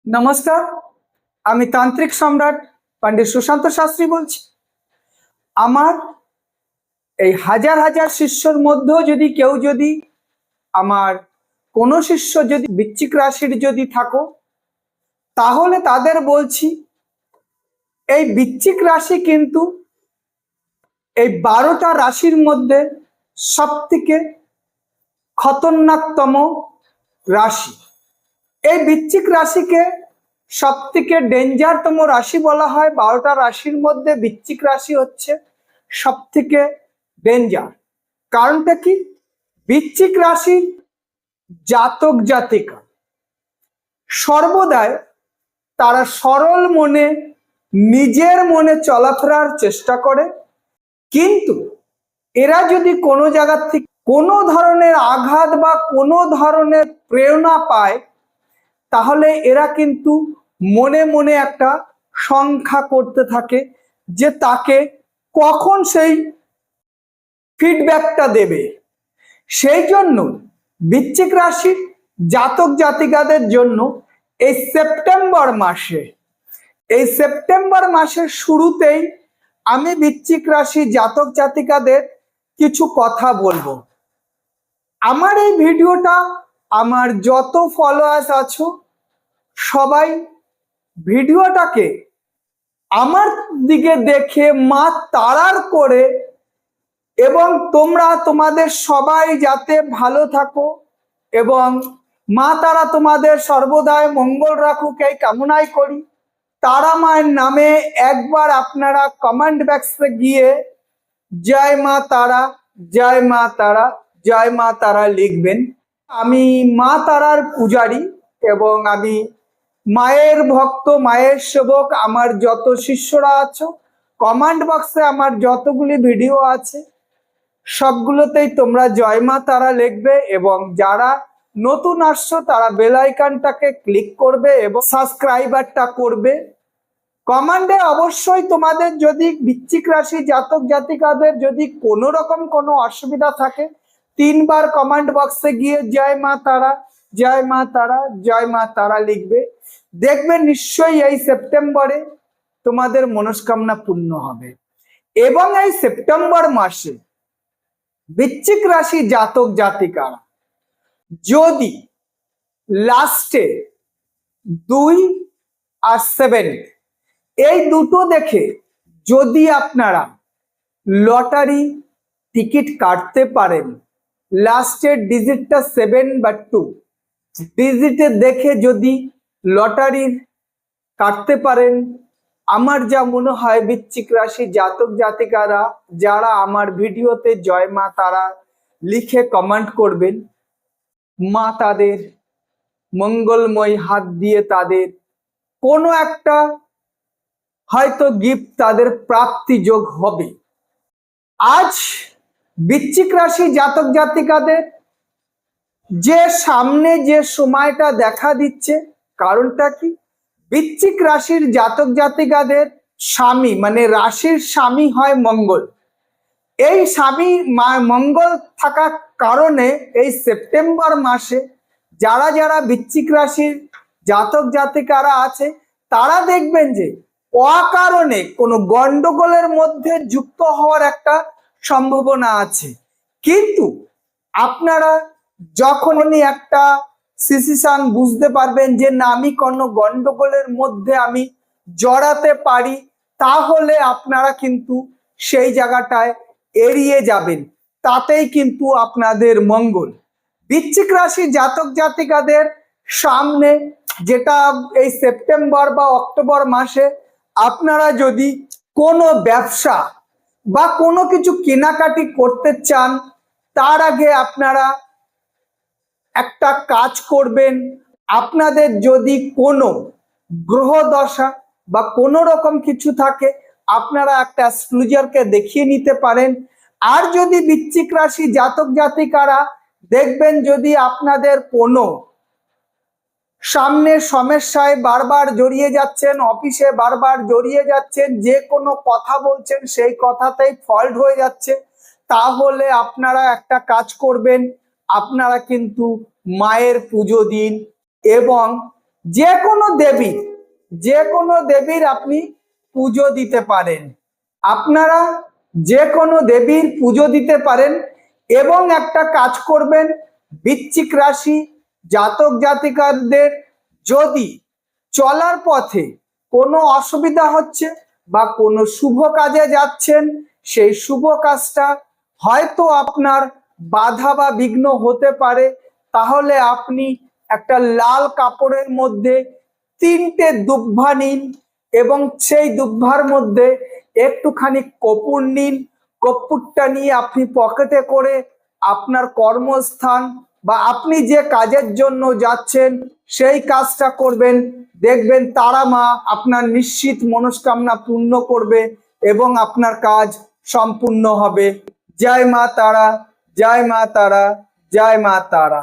নমস্কার, আমি তান্ত্রিক সম্রাট পণ্ডিত সুশান্ত শাস্ত্রী বলছি। আমার এই হাজার হাজার শিষ্যর মধ্যেও যদি আমার কোনো শিষ্য যদি বৃশ্চিক রাশির যদি থাকো, তাহলে তাদের বলছি এই বৃশ্চিক রাশি কিন্তু এই 12টা রাশির মধ্যে সবথেকে খতরনাকতম রাশি। এই বৃশ্চিক রাশিকে সবথেকে ডেঞ্জারতম রাশি বলা হয়। 12টা রাশির মধ্যে বৃশ্চিক রাশি হচ্ছে সবথেকে ডেঞ্জার। কারণটা কি? বৃশ্চিক রাশি জাতক জাতিকা সর্বদাই তারা সরল মনে নিজের মনে চলাফেরার চেষ্টা করে, কিন্তু এরা যদি কোনো জায়গা থেকে কোনো ধরনের আঘাত বা কোনো ধরনের প্রেরণা পায়, তাহলে এরা কিন্তু মনে মনে একটা সংখ্যা করতে থাকে যে তাকে কখন সেই ফিডব্যাকটা দেবে। সেই জন্য বৃশ্চিক রাশির জাতক জাতিকাদের জন্য এই সেপ্টেম্বর মাসের শুরুতেই আমি বৃশ্চিক রাশি জাতক জাতিকাদের কিছু কথা বলবো। আমার এই ভিডিওটা আমার যত ফলোয়ার্স আছো সবাই ভিডিওটাকে আমার দিকে দেখে মা তারার করে, এবং তোমরা তোমাদের সবাই যাতে ভালো থাকো এবং মা তারা তোমাদের সর্বদাই মঙ্গল রাখুক এই কামনাই করি। তারা মায়ের নামে একবার আপনারা কমেন্ট বক্সে গিয়ে জয় মা তারা, জয় মা তারা, জয় মা তারা লিখবেন। আমি মা তারার পূজারী এবং আমি মায়ের ভক্ত, মায়ের সেবক। আমার যত শিষ্যরা আছো, কমেন্ট বক্সে আমার যতগুলি ভিডিও আছে সবগুলোতেই তোমরা জয় মা তারা লিখবে, এবং যারা নতুন আসছো তারা বেল আইকনটাকে ক্লিক করবে এবং সাবস্ক্রাইবারটা করবে। কমেন্টে অবশ্যই তোমাদের যদি বৃশ্চিক রাশি জাতক জাতিকাদের যদি কোনো রকম কোনো অসুবিধা থাকে, 3বার কমেন্ট বক্সে গিয়ে জয় মা তারা, জয় মা তারা, জয় মা তারা লিখবে। দেখবে নিশ্চয়ই এই সেপ্টেম্বরে তোমাদের মনস্কামনা পূর্ণ হবে। এবং এই সেপ্টেম্বর মাসে বৃশ্চিক রাশি জাতক জাতিকারা যদি লাস্টে 2 আর 7 এই দুটো দেখে যদি আপনারা লটারি টিকিট কাটতে পারেন, লাস্টের ডিজিটটা 7 বা 2 ডিজিটে দেখে যদি লটারির কাটতে পারেন, আমার যা মনে হয় বৃশ্চিক রাশি জাতক জাতিকারা যারা আমার ভিডিওতে জয় মা তারা লিখে কমেন্ট করবেন, মা তাদের মঙ্গলময় হাত দিয়ে তাদের কোনো একটা হয়তো গিফট তাদের প্রাপ্তি যোগ হবে। আজ বৃশ্চিক রাশি জাতক জাতিকাদের যে সামনে যে সময়টা দেখা দিচ্ছে, কারণটা কি? বৃশ্চিক রাশির জাতক জাতিকাদের স্বামী মানে রাশির স্বামী হয় মঙ্গল। এই স্বামী মঙ্গল থাকার কারণে এই সেপ্টেম্বর মাসে যারা যারা বৃশ্চিক রাশির জাতক জাতিকারা আছে তারা দেখবেন যে অকারণে কোনো গন্ডগোলের মধ্যে যুক্ত হওয়ার একটা সম্ভাবনা আছে। কিন্তু আপনারা যখনই একটা সিচুয়েশন বুঝতে পারবেন যে না আমি কোনো গন্ডগোলের মধ্যে আমি জড়াতে পারি, তাহলে আপনারা কিন্তু সেই জায়গাটায় এড়িয়ে যাবেন, তাতেই কিন্তু আপনাদের মঙ্গল। বৃশ্চিক রাশি জাতক জাতিকাদের সামনে যেটা এই সেপ্টেম্বর বা অক্টোবর মাসে আপনারা যদি কোনো ব্যবসা বা কোনো কিছু কেনাকাটি করতে চান, তার আগে আপনারা একটা কাজ করবেন। আপনাদের যদি কোনো গ্রহ দশা বা কোনো রকম কিছু থাকে, আপনারা একটা অ্যাস্ট্রোলজারকে দেখিয়ে নিতে পারেন। আর যদি বৃশ্চিক রাশি জাতক জাতিকারা দেখবেন যদি আপনাদের কোনো সামনের সমস্যায় বারবার জড়িয়ে যাচ্ছেন, অফিসে বারবার জড়িয়ে যাচ্ছেন, যে কোনো কথা বলছেন সেই কথাতেই ফল্ট হয়ে যাচ্ছে, তাহলে আপনারা একটা কাজ করবেন, আপনারা কিন্তু মায়ের পুজো দিন এবং যে কোনো দেবীর আপনি পুজো দিতে পারেন। আপনারা যে কোনো দেবীর পুজো দিতে পারেন এবং একটা কাজ করবেন, বৃশ্চিক রাশি জাতক জাতিকাদের যদি চলার পথে কোনো অসুবিধা হচ্ছে বা কোনো শুভ কাজে যাচ্ছেন, সেই শুভ কাজটা হয়তো আপনার বাধা বা বিঘ্ন হতে পারে, তাহলে আপনি একটা লাল কাপড়ের মধ্যে 3টে দুব্বা নিন এবং সেই দুব্বার মধ্যে একটুখানি কর্পূর নিন। কর্পূরটা নিয়ে আপনি পকেটে করে আপনার কর্মস্থান বা আপনি যে কাজের জন্য যাচ্ছেন সেই কাজটা করবেন। দেখবেন তারা মা আপনার নিশ্চিত মনস্কামনা পূর্ণ করবে এবং আপনার কাজ সম্পূর্ণ হবে। জয় মা তারা, জয় মা তারা, জয় মা তারা।